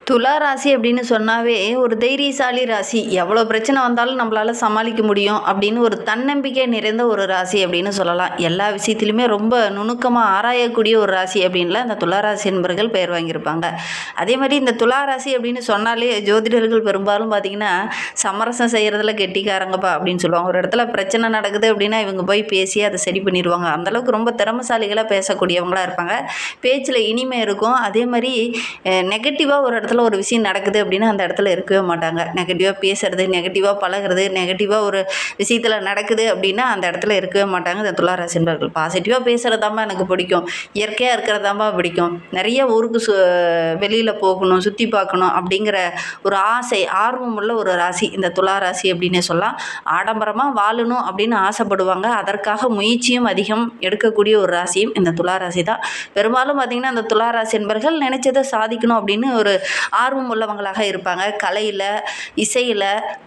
துலா ராசி அப்படின்னு சொன்னாவே ஒரு தைரியசாலி ராசி. எவ்வளோ பிரச்சனை வந்தாலும் நம்மளால சமாளிக்க முடியும் அப்படின்னு ஒரு தன்னம்பிக்கை நிறைந்த ஒரு ராசி அப்படின்னு சொல்லலாம். எல்லா விஷயத்திலுமே ரொம்ப நுணுக்கமாக ஆராயக்கூடிய ஒரு ராசி அப்படின்லாம் இந்த துலா ராசி என்பர்கள் பெயர் வாங்கியிருப்பாங்க. அதே மாதிரி இந்த துலா ராசி அப்படின்னு சொன்னாலே ஜோதிடர்கள் பெரும்பாலும் பார்த்திங்கன்னா சமரசம் செய்கிறதுல கெட்டிக்காரங்கப்பா அப்படின்னு சொல்லுவாங்க. ஒரு இடத்துல பிரச்சனை நடக்குது அப்படின்னா இவங்க போய் பேசி அதை சரி பண்ணிடுவாங்க. அந்தளவுக்கு ரொம்ப திறமசாலிகளாக பேசக்கூடியவங்களாக இருப்பாங்க. பேச்சில் இனிமை இருக்கும். அதே மாதிரி நெகட்டிவாக ஒரு இடத்துல ஒரு விஷயம் நடக்குது அப்படின்னா அந்த இடத்துல இருக்கவே மாட்டாங்க. நெகட்டிவாக பேசுறது, நெகட்டிவாக பழகிறது, நெகட்டிவாக ஒரு விஷயத்தில் நடக்குது அப்படின்னா அந்த இடத்துல இருக்கவே மாட்டாங்க இந்த துலா ராசி என்பர்கள். பாசிட்டிவாக பேசுகிறதாம்பா எனக்கு பிடிக்கும், இயற்கையாக இருக்கிறதாம்பா பிடிக்கும், நிறைய ஊருக்கு வெளியில் போகணும், சுற்றி பார்க்கணும் அப்படிங்கிற ஒரு ஆசை, ஆர்வம் உள்ள ஒரு ராசி இந்த துலா ராசி அப்படின்னே சொல்லலாம். ஆடம்பரமாக வாழணும் அப்படின்னு ஆசைப்படுவாங்க. அதற்காக முயற்சியும் அதிகம் எடுக்கக்கூடிய ஒரு ராசியும் இந்த துலா ராசி தான். பெரும்பாலும் பார்த்திங்கன்னா இந்த துலா ராசி என்பர்கள் நினைச்சதை சாதிக்கணும் அப்படின்னு ஒரு ஆர்வம் உள்ளவங்களாக இருப்பாங்க. கலையில், இசையில்,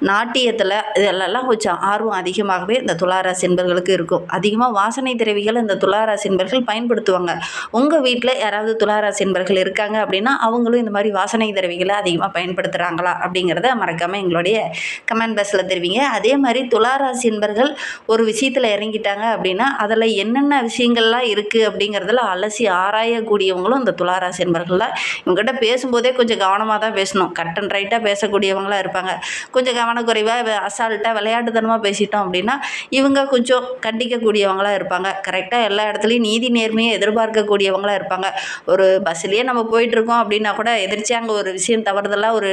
நாட்டியத்தில் இதெல்லாம் கொஞ்சம் ஆர்வம் அதிகமாகவே இந்த துளாராசி என்பர்களுக்கு இருக்கும். அதிகமாக வாசனை திரவிகள் இந்த துளாராசி என்பர்கள் பயன்படுத்துவாங்க. உங்கள் வீட்டில் யாராவது துளாராசி என்பர்கள் இருக்காங்க அப்படின்னா அவங்களும் இந்த மாதிரி வாசனை திரவிகளை அதிகமாக பயன்படுத்துகிறாங்களா அப்படிங்கிறத மறக்காமல் எங்களுடைய கமெண்ட் பாக்ஸில் தெரிவிங்க. அதே மாதிரி துளாராசி என்பர்கள் ஒரு விஷயத்தில் இறங்கிட்டாங்க அப்படின்னா அதில் என்னென்ன விஷயங்கள்லாம் இருக்குது அப்படிங்கிறதுல அலசி ஆராயக்கூடியவங்களும் இந்த துளாராசி என்பர்கள் தான். இவங்ககிட்ட பேசும்போதே கொஞ்சம் கவனமாக தான் பேசணும். கட் அண்ட் ரைட்டாக பேசக்கூடியவங்களாக இருப்பாங்க. கொஞ்சம் கவனக்குறைவாக அசால்ட்டாக விளையாட்டுத்தனமாக பேசிட்டோம் அப்படின்னா இவங்க கொஞ்சம் கண்டிக்கக்கூடியவங்களாக இருப்பாங்க. கரெக்டாக எல்லா இடத்துலையும் நீதி நேர்மையை எதிர்பார்க்கக்கூடியவங்களாக இருப்பாங்க. ஒரு பஸ்லேயே நம்ம போயிட்டுருக்கோம் அப்படின்னா கூட எதிர்த்து அங்கே ஒரு விஷயம் தவறுதலாக ஒரு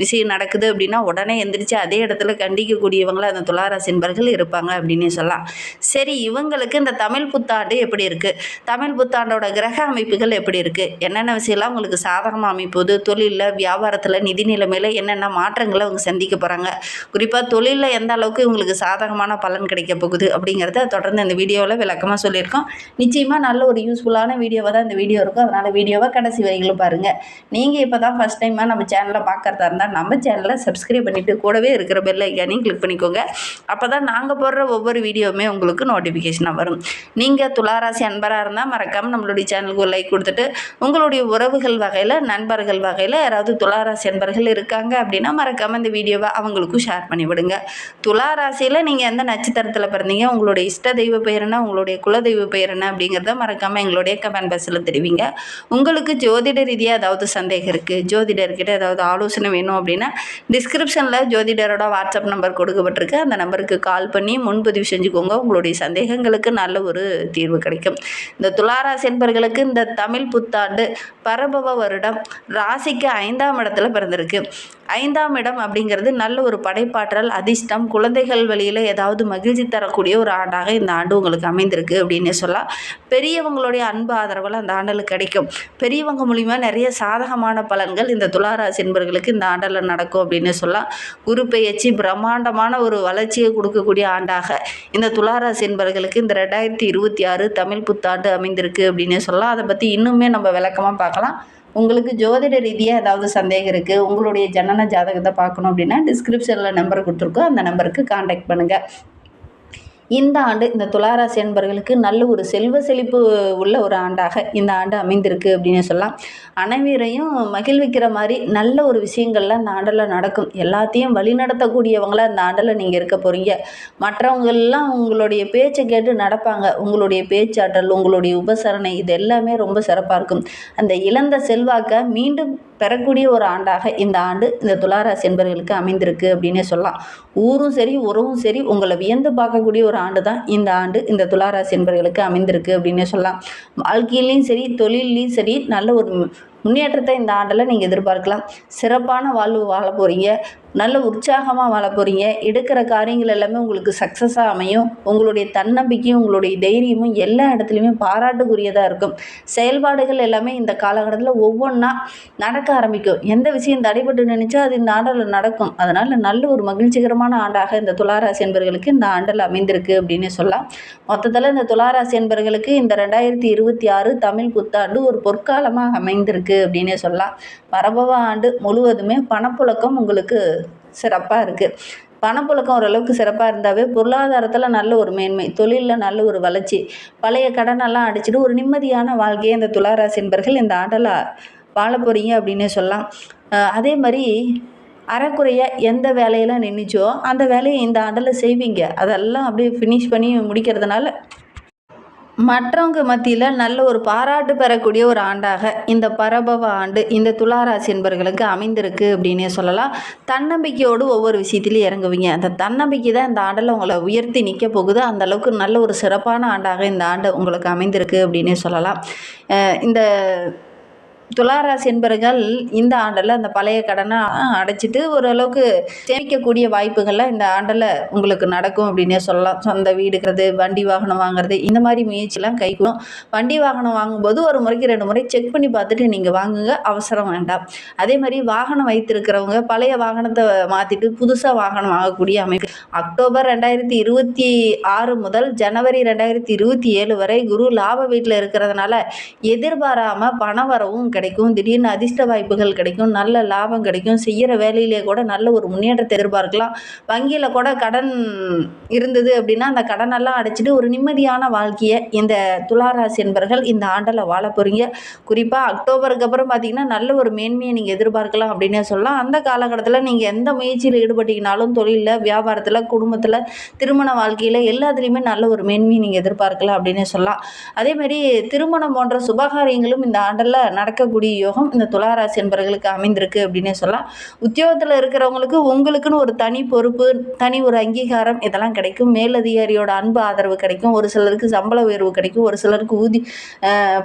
விஷயம் நடக்குது அப்படின்னா உடனே எந்திரிச்சு அதே இடத்துல கண்டிக்கக்கூடியவங்களாக அந்த துளாராசி என்பர்கள் இருப்பாங்க அப்படின்னு சொல்லலாம். சரி, இவங்களுக்கு இந்த தமிழ் புத்தாண்டு எப்படி இருக்குது, தமிழ் புத்தாண்டோட கிரக அமைப்புகள் எப்படி இருக்குது, என்னென்ன விஷயம்லாம் உங்களுக்கு சாதகமாக அமைப்போது, தொழிலில், வியாபாரத்தில், நிதி நிலைமையில் என்னென்ன மாற்றங்களை அவங்க சந்திக்க போகிறாங்க, குறிப்பாக தொழிலில் எந்த அளவுக்கு இவங்களுக்கு சாதகமான பலன் கிடைக்க போகுது அப்படிங்கிறத தொடர்ந்து இந்த வீடியோவில் விளக்கமாக சொல்லியிருக்கோம். நிச்சயமாக நல்ல ஒரு யூஸ்ஃபுல்லான வீடியோவாக தான் இந்த வீடியோ இருக்கும். அதனால் வீடியோவை கடைசி வரையிலும் பாருங்கள். நீங்கள் இப்போ தான் ஃபஸ்ட் டைமாக நம்ம சேனலை பார்க்குறதா இருந்தால் நம்ம சேனலை சப்ஸ்கிரைப் பண்ணிவிட்டு கூடவே இருக்கிற பெல் ஐக்கானையும் கிளிக் பண்ணிக்கோங்க. அப்போ தான் நாங்கள் போடுற ஒவ்வொரு வீடியோவுமே உங்களுக்கு நோட்டிஃபிகேஷனாக வரும். நீங்கள் துளாராசி அன்பராக இருந்தால் மறக்காமல் நம்மளுடைய சேனலுக்கு ஒரு லைக் கொடுத்துட்டு உங்களுடைய உறவுகள் வகையில், நண்பர்கள் வகையில் யாராவது துளாராசி அன்பர்கள் இருக்காங்க அப்படின்னா மறக்காமல் இந்த வீடியோவை அவங்களுக்கும் ஷேர் பண்ணிவிடுங்க. துளாராசியில் நீங்கள் எந்த நட்சத்திரத்தில் பிறந்தீங்க, உங்களுடைய இஷ்ட தெய்வ பெயர் என்ன, உங்களுடைய குலதெய்வ பெயர் என்ன அப்படிங்கிறத மறக்காமல் எங்களுடைய கமெண்ட் பாக்ஸில் தெரிவிங்க. உங்களுக்கு ஜோதிட ரீதியாக ஏதாவது சந்தேகம் இருக்குது, ஜோதிடர்கிட்ட ஏதாவது ஆலோசனை வேணும் அப்படின்னா டிஸ்கிரிப்ஷனில் ஜோதிடரோட வாட்ஸ்அப் நம்பர் கொடுக்கப்பட்டிருக்கு. அந்த நம்பருக்கு கால் பண்ணி முன்பதிவு செஞ்சுக்கோங்க. உங்களுடைய சந்தேகங்களுக்கு நல்ல ஒரு தீர்வு கிடைக்கும். இந்த துளாராசி என்பர்களுக்கு இந்த தமிழ் புத்தாண்டு பரபவ வருடம் ராசிக்கு 5ஆம் இடத்துல பிறந்திருக்கு. 5ஆம் இடம் அப்படிங்கிறது நல்ல ஒரு படைப்பாற்றல், அதிர்ஷ்டம், குழந்தைகள் வழியில் ஏதாவது மகிழ்ச்சி தரக்கூடிய ஒரு ஆண்டாக இந்த ஆண்டு உங்களுக்கு அமைந்திருக்கு அப்படின்னு சொல்லலாம். பெரியவங்களுடைய அன்பு ஆதரவில் அந்த ஆண்டில் கிடைக்கும். பெரியவங்க மூலிமா நிறைய சாதகமான பலன்கள் இந்த துளாராசி என்பர்களுக்கு இந்த ஆண்டில் நடக்கும் அப்படின்னு சொல்லலாம். குரு பெயர்ச்சி பிரம்மாண்டமான ஒரு வளர்ச்சியை கொடுக்கக்கூடிய ஆண்டாக இந்த துளாராசி என்பர்களுக்கு இந்த 2026 தமிழ் புத்தாண்டு அமைந்திருக்கு அப்படின்னு சொல்லலாம். அதை பற்றி இன்னுமே நம்ம விளக்கமாக பார்க்கலாம். உங்களுக்கு ஜோதிட ரீதியாக ஏதாவது சந்தேகம் இருக்குது, உங்களுடைய ஜனன ஜாதகத்தை பார்க்கணும் அப்படின்னா டிஸ்கிரிப்ஷனில் நம்பர் கொடுத்துருக்கோம். அந்த நம்பருக்கு கான்டாக்ட் பண்ணுங்கள். இந்த ஆண்டு இந்த துளாராசி என்பர்களுக்கு நல்ல ஒரு செல்வ செழிப்பு உள்ள ஒரு ஆண்டாக இந்த ஆண்டு அமைந்திருக்கு அப்படின்னு சொல்லலாம். அனைவரையும் மகிழ்விக்கிற மாதிரி நல்ல ஒரு விஷயங்கள்லாம் இந்த ஆண்டில் நடக்கும். எல்லாத்தையும் வழிநடத்தக்கூடியவங்களாக இந்த ஆண்டில் நீங்கள் இருக்க போகிறீங்க. மற்றவங்கெல்லாம் உங்களுடைய பேச்சை கேட்டு நடப்பாங்க. உங்களுடைய பேச்சாற்றல், உங்களுடைய உபசரணை இது எல்லாமே ரொம்ப சிறப்பாக இருக்கும். அந்த இழந்த செல்வாக்கை மீண்டும் பெறக்கூடிய ஒரு ஆண்டாக இந்த ஆண்டு இந்த துளாராசி என்பவர்களுக்கு அமைந்திருக்கு அப்படின்னே சொல்லலாம். ஊரும் சரி, உறவும் சரி உங்களை வியந்து பார்க்கக்கூடிய ஒரு ஆண்டு தான் இந்த ஆண்டு இந்த துளாராசி என்பவர்களுக்கு அமைந்திருக்கு அப்படின்னே சொல்லலாம். வாழ்க்கையிலையும் சரி, தொழிலையும் சரி நல்ல ஒரு முன்னேற்றத்தை இந்த ஆண்டில் நீங்கள் எதிர்பார்க்கலாம். சிறப்பான வாழ்வு வாழ போகிறீங்க, நல்ல உற்சாகமாக வாழ போகிறீங்க. எடுக்கிற காரியங்கள் எல்லாமே உங்களுக்கு சக்ஸஸாக அமையும். உங்களுடைய தன்னம்பிக்கையும் உங்களுடைய தைரியமும் எல்லா இடத்துலையுமே பாராட்டுக்குரியதாக இருக்கும். செயல்பாடுகள் எல்லாமே இந்த காலகட்டத்தில் ஒவ்வொன்றா நடக்க ஆரம்பிக்கும். எந்த விஷயம் தடைபட்டு நினைச்சோ அது இந்த ஆண்டில் நடக்கும். அதனால் நல்ல ஒரு மகிழ்ச்சிகரமான ஆண்டாக இந்த துளாராசி என்பர்களுக்கு இந்த ஆண்டில் அமைந்திருக்கு அப்படின்னு சொல்லலாம். மொத்தத்தில் இந்த துளாராசி என்பர்களுக்கு இந்த 2026 தமிழ் புத்தாண்டு ஒரு பொற்காலமாக அமைந்திருக்கு அப்படின்னு சொல்லலாம். பரபவ ஆண்டு முழுவதுமே பணப்புழக்கம் உங்களுக்கு சிறப்பாக இருக்குது. பணப்புழக்கம் ஓரளவுக்கு சிறப்பாக இருந்தாவே பொருளாதாரத்தில் நல்ல ஒரு மேன்மை, தொழிலில் நல்ல ஒரு வளர்ச்சி, பழைய கடனெல்லாம் அடிச்சுட்டு ஒரு நிம்மதியான வாழ்க்கையை இந்த துளாராசி என்பர்கள் இந்த ஆண்டில் வாழ போகிறீங்க அப்படின்னே சொல்லலாம். அதே மாதிரி அறக்குறையாக எந்த வேலையெல்லாம் நின்றுச்சோ அந்த வேலையை இந்த ஆண்டில் செய்வீங்க. அதெல்லாம் அப்படியே ஃபினிஷ் பண்ணி முடிக்கிறதுனால மற்றவங்க மத்தியில் நல்ல ஒரு பாராட்டு பெறக்கூடிய ஒரு ஆண்டாக இந்த பரபவ ஆண்டு இந்த துளாராசி என்பவர்களுக்கு அமைந்திருக்கு அப்படின்னே சொல்லலாம். தன்னம்பிக்கையோடு ஒவ்வொரு விஷயத்திலையும் இறங்குவீங்க. அந்த தன்னம்பிக்கை தான் இந்த ஆண்டில் உங்களை உயர்த்தி நிற்க போகுது. அந்த அளவுக்கு நல்ல ஒரு சிறப்பான ஆண்டாக இந்த ஆண்டு உங்களுக்கு அமைந்திருக்கு அப்படின்னே சொல்லலாம். இந்த துளாராசி என்பவர்கள் இந்த ஆண்டில் அந்த பழைய கடனை அடைச்சிட்டு ஓரளவுக்கு சேமிக்கக்கூடிய வாய்ப்புகள்லாம் இந்த ஆண்டில் உங்களுக்கு நடக்கும் அப்படின்னே சொல்லலாம். சொந்த வீடுக்கிறது, வண்டி வாகனம் வாங்குறது, இந்த மாதிரி முயற்சிலாம் கைகூடும். வண்டி வாகனம் வாங்கும்போது ஒரு முறைக்கு 2 முறை செக் பண்ணி பார்த்துட்டு நீங்கள் வாங்குங்க, அவசரம் வேண்டாம். அதே மாதிரி வாகனம் வைத்திருக்கிறவங்க பழைய வாகனத்தை மாற்றிட்டு புதுசாக வாகனம் வாங்கக்கூடிய அமைப்பு. அக்டோபர் 2026 முதல் ஜனவரி 2027 வரை குரு லாப வீட்டில் இருக்கிறதுனால எதிர்பாராமல் பண வரவும் கிடைக்கும். திடீர்னு அதிர்ஷ்ட வாய்ப்புகள் கிடைக்கும். நல்ல லாபம் கிடைக்கும். செய்கிற வேலையிலே கூட நல்ல ஒரு முன்னேற்றத்தை எதிர்பார்க்கலாம். வங்கியில் கூட கடன் இருந்தது அப்படின்னா அந்த கடனெல்லாம் அடைச்சிட்டு ஒரு நிம்மதியான வாழ்க்கையை இந்த துளாராசி என்பவர்கள் இந்த ஆண்டில் வாழ போகிறீங்க. குறிப்பாக அக்டோபருக்கு அப்புறம் பார்த்திங்கன்னா நல்ல ஒரு மேன்மையை நீங்கள் எதிர்பார்க்கலாம் அப்படின்னே சொல்லலாம். அந்த காலகட்டத்தில் நீங்கள் எந்த முயற்சியில் ஈடுபட்டீங்கனாலும் தொழிலில், வியாபாரத்தில், குடும்பத்தில், திருமண வாழ்க்கையில் எல்லாத்துலேயுமே நல்ல ஒரு மேன்மையை நீங்கள் எதிர்பார்க்கலாம் அப்படின்னே சொல்லலாம். அதேமாதிரி திருமணம் போன்ற சுபகாரியங்களும் இந்த ஆண்டில் நடக்கக்கூடிய யோகம் இந்த துளாராசி என்பவர்களுக்கு அமைந்திருக்கு அப்படின்னே சொல்லலாம். உத்தியோகத்தில் இருக்கிறவங்களுக்கு உங்களுக்குன்னு ஒரு தனி பொறுப்பு, தனி ஒரு அங்கீகாரம் இதெல்லாம் கிடைக்கும். மேலதிகாரியோட அன்பு ஆதரவு கிடைக்கும். ஒரு சிலருக்கு சம்பள உயர்வு கிடைக்கும். ஒரு சிலருக்கு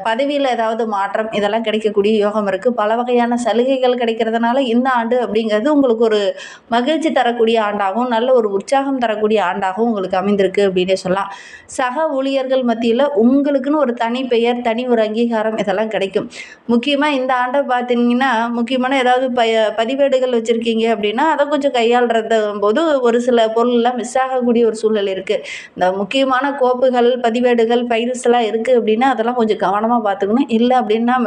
பதவியில் ஏதாவது மாற்றம் இதெல்லாம் கிடைக்கக்கூடிய யோகம் இருக்குது. பல வகையான சலுகைகள் கிடைக்கிறதுனால இந்த ஆண்டு அப்படிங்கிறது உங்களுக்கு ஒரு மகிழ்ச்சி தரக்கூடிய ஆண்டாகவும் நல்ல ஒரு உற்சாகம் தரக்கூடிய ஆண்டாகவும் உங்களுக்கு அமைந்திருக்கு அப்படின்னே சொல்லலாம். சக ஊழியர்கள் மத்தியில் உங்களுக்குன்னு ஒரு தனி பெயர், தனி ஒரு அங்கீகாரம் இதெல்லாம் கிடைக்கும். முக்கியமாக இந்த ஆண்டை பார்த்தீங்கன்னா முக்கியமான ஏதாவது பதிவேடுகள் வச்சுருக்கீங்க அப்படின்னா அதை கொஞ்சம் கையாளுறது போது ஒரு சில பொருள்லாம் மிஸ் ஆகக்கூடிய ஒரு சூழல் இருக்குது. இந்த முக்கியமான கோப்புகள், பதிவேடுகள், ஃபைல்ஸ்லாம் இருக்குது அப்படின்னா அதெல்லாம் கொஞ்சம் கவனமாக பார்த்துக்கணும். இல்லை அப்படின்னா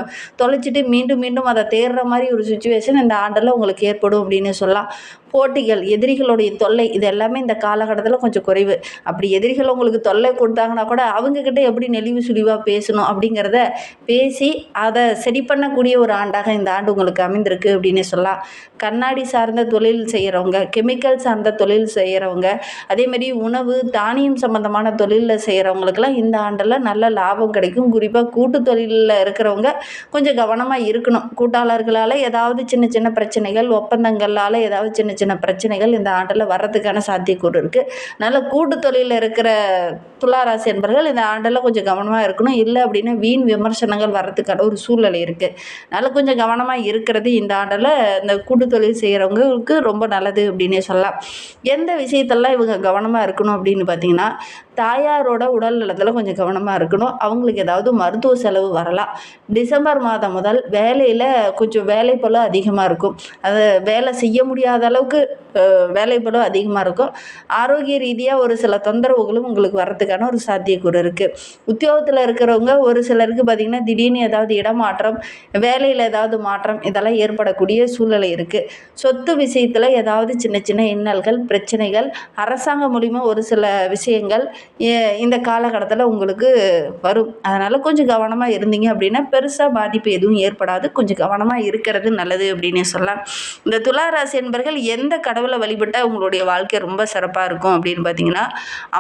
தொலைச்சிட்டு மீண்டும் மீண்டும் அதை தேடுற மாதிரி ஒரு சுச்சுவேஷன் இந்த ஆண்டில் உங்களுக்கு ஏற்படும் அப்படின்னு சொல்லலாம். போட்டிகள், எதிரிகளுடைய தொல்லை இது எல்லாமே இந்த காலகட்டத்தில் கொஞ்சம் குறைவு. அப்படி எதிரிகள் உங்களுக்கு தொல்லை கொடுத்தாங்கன்னா கூட அவங்கக்கிட்ட எப்படி நெளிவு சுழிவாக பேசணும் அப்படிங்கிறத பேசி அதை சரி பண்ணக்கூடிய ஒரு ஆண்டாக இந்த ஆண்டு உங்களுக்கு அமைந்திருக்கு அப்படின்னு சொல்லலாம். கண்ணாடி சார்ந்த தொழில் செய்கிறவங்க, கெமிக்கல் சார்ந்த தொழில் செய்கிறவங்க, அதேமாதிரி உணவு, தானியம் சம்மந்தமான தொழிலில் செய்கிறவங்களுக்கெல்லாம் இந்த ஆண்டில் நல்ல லாபம் கிடைக்கும். குறிப்பாக கூட்டு தொழிலில் இருக்கிறவங்க கொஞ்சம் கவனமாக இருக்கணும். கூட்டாளர்களால் ஏதாவது சின்ன சின்ன பிரச்சனைகள், ஒப்பந்தங்களால் ஏதாவது சின்ன சின்ன பிரச்சனைகள் இந்த ஆண்டில் வர்றதுக்கான சாத்தியக்கூறு இருக்குது. நல்ல கூட்டு தொழிலில் இருக்கிற துளாராசி என்பவர்கள் இந்த ஆண்டில் கொஞ்சம் கவனமாக இருக்கணும். இல்லை அப்படின்னா வீண் விமர்சனங்கள் வர்றதுக்கான ஒரு சூழ்நிலை இருக்குது. அதனால் கொஞ்சம் கவனமாக இருக்கிறது இந்த ஆண்டில் இந்த கூட்டு தொழில் செய்கிறவங்களுக்கு ரொம்ப நல்லது அப்படின்னே சொல்லலாம். எந்த விஷயத்தெல்லாம் இவங்க கவனமாக இருக்கணும் அப்படின்னு பார்த்திங்கன்னா, தாயாரோட உடல் நலத்தில் கொஞ்சம் கவனமாக இருக்கணும். அவங்களுக்கு ஏதாவது மருத்துவ செலவு வரலாம். டிசம்பர் மாதம் முதல் வேலையில் கொஞ்சம் வேலைப்பளு அதிகமாக இருக்கும். அதை வேலை செய்ய முடியாத அளவுக்கு வேலைப்பளு அதிகமாக இருக்கும். ஆரோக்கிய ரீதியாக ஒரு சில தொந்தரவுகளும் உங்களுக்கு வர்றதுக்கான ஒரு சாத்தியக்கூறு இருக்குது. உத்தியோகத்தில் இருக்கிறவங்க ஒரு சிலருக்கு பார்த்திங்கன்னா திடீர்னு ஏதாவது இடமாற்றம், வேலையில் ஏதாவது மாற்றம் இதெல்லாம் ஏற்படக்கூடிய சூழ்நிலை இருக்குது. சொத்து விஷயத்தில் ஏதாவது சின்ன சின்ன இன்னல்கள், பிரச்சனைகள், அரசாங்கம் மூலிமா ஒரு சில விஷயங்கள் இந்த காலகட்டத்தில் உங்களுக்கு வரும். அதனால் கொஞ்சம் கவனமாக இருந்தீங்க அப்படின்னா பெருசாக பாதிப்பு எதுவும் ஏற்படாது. கொஞ்சம் கவனமாக இருக்கிறது நல்லது அப்படின்னே சொல்லலாம். இந்த துளாராசி என்பவர்கள் எந்த கடவுளை வழிபட்டால் உங்களுடைய வாழ்க்கை ரொம்ப சிறப்பாக இருக்கும் அப்படின்னு பார்த்தீங்கன்னா,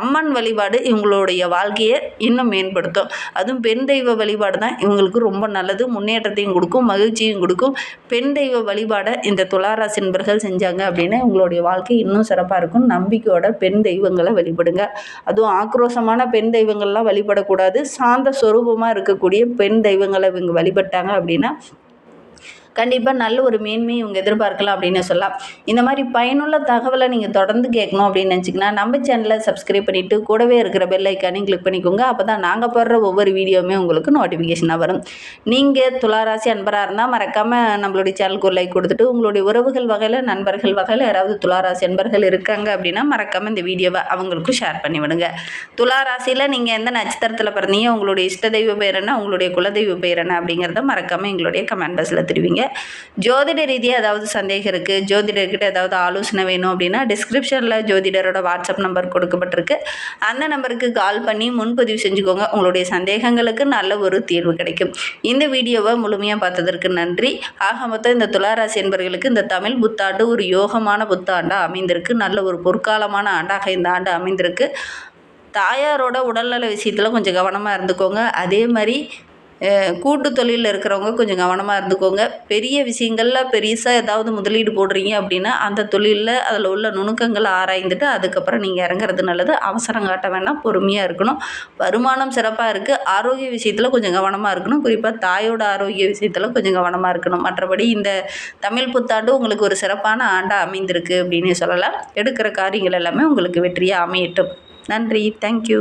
அம்மன் வழிபாடு இவங்களுடைய வாழ்க்கையை இன்னும் மேம்படுத்தும். அதுவும் பெண் தெய்வ வழிபாடு தான் இவங்களுக்கு ரொம்ப நல்லது. முன்னேற்றத்தையும் கொடுக்கும், மகிழ்ச்சியும் கொடுக்கும். பெண் தெய்வ வழிபாடை இந்த துளாராசி என்பவர்கள் செஞ்சாங்க அப்படின்னா உங்களுடைய வாழ்க்கை இன்னும் சிறப்பாக இருக்கும். நம்பிக்கையோட பெண் தெய்வங்களை வழிபடுங்க. அதுவும் ஆக்ரோஷமான பெண் தெய்வங்கள்லாம் வழிபடக்கூடாது. சாந்த சொரூபமாக இருக்கக்கூடிய பெண் தெய்வங்களை இவங்க வழிபட்டாங்க அப்படின்னா கண்டிப்பாக நல்ல ஒரு மேன்மையை இவங்க எதிர்பார்க்கலாம் அப்படின்னு சொல்லலாம். இந்த மாதிரி பயனுள்ள தகவலை நீங்கள் தொடர்ந்து கேட்கணும் அப்படின்னு நினச்சிங்கன்னா நம்ம சேனலை சப்ஸ்கிரைப் பண்ணிவிட்டு கூடவே இருக்கிற பெல் ஐக்கானையும் கிளிக் பண்ணிக்கோங்க. அப்போ தான் நாங்கள் போடுற ஒவ்வொரு வீடியோவுமே உங்களுக்கு நோட்டிஃபிகேஷனாக வரும். நீங்கள் துளாராசி அன்பராக இருந்தால் மறக்காமல் நம்மளுடைய சேனலுக்கு ஒரு லைக் கொடுத்துட்டு உங்களுடைய உறவுகள் வகையில், நண்பர்கள் வகையில் யாராவது துளாராசி அன்பர்கள் இருக்காங்க அப்படின்னா மறக்காமல் இந்த வீடியோவை அவங்களுக்கும் ஷேர் பண்ணி விடுங்க. துளாராசியில் நீங்கள் எந்த நட்சத்திரத்தில் பிறந்தீங்க, உங்களுடைய இஷ்ட தெய்வ பெயர் என்ன, உங்களுடைய குலதெய்வ பெயர் என்ன அப்படிங்கிறத மறக்காமல் எங்களுடைய கமெண்ட் பாக்ஸில் தெரிவிங்க. ஜோதிட ரீதியாக ஏதாவது சந்தேகம் இருக்குது, ஜோதிடர்கிட்ட ஏதாவது ஆலோசனை வேணும் அப்படின்னா டிஸ்கிரிப்ஷனில் ஜோதிடரோட வாட்ஸ்அப் நம்பர் கொடுக்கப்பட்டிருக்கு. அந்த நம்பருக்கு கால் பண்ணி முன்பதிவு செஞ்சுக்கோங்க. உங்களுடைய சந்தேகங்களுக்கு நல்ல ஒரு தீர்வு கிடைக்கும். இந்த வீடியோவை முழுமையாக பார்த்ததற்கு நன்றி. ஆக மொத்தம் இந்த துளாராசி என்பவர்களுக்கு இந்த தமிழ் புத்தாண்டு ஒரு யோகமான புத்தாண்டாக அமைந்திருக்கு. நல்ல ஒரு பொற்காலமான ஆண்டாக இந்த ஆண்டு அமைந்திருக்கு. தாயாரோட உடல்நல விஷயத்தில் கொஞ்சம் கவனமாக இருந்துக்கோங்க. அதே மாதிரி கூட்டு தொழிலில் இருக்கிறவங்க கொஞ்சம் கவனமாக இருந்துக்கோங்க. பெரிய விஷயங்களில் பெருசாக ஏதாவது முதலீடு போடுறீங்க அப்படின்னா அந்த தொழிலில் அதில் உள்ள நுணுக்கங்களை ஆராய்ந்துட்டு அதுக்கப்புறம் நீங்கள் இறங்குறது நல்லது. அவசரம் காட்ட வேண்டாம், பொறுமையாக இருக்கணும். வருமானம் சிறப்பாக இருக்குது. ஆரோக்கிய விஷயத்தில் கொஞ்சம் கவனமாக இருக்கணும். குறிப்பாக தாயோட ஆரோக்கிய விஷயத்தில் கொஞ்சம் கவனமாக இருக்கணும். மற்றபடி இந்த தமிழ் புத்தாண்டு உங்களுக்கு ஒரு சிறப்பான ஆண்டாக அமைந்திருக்கு அப்படின்னு சொல்லலாம். எடுக்கிற காரியங்கள் எல்லாமே உங்களுக்கு வெற்றியாக அமையட்டும். நன்றி. தேங்க்யூ.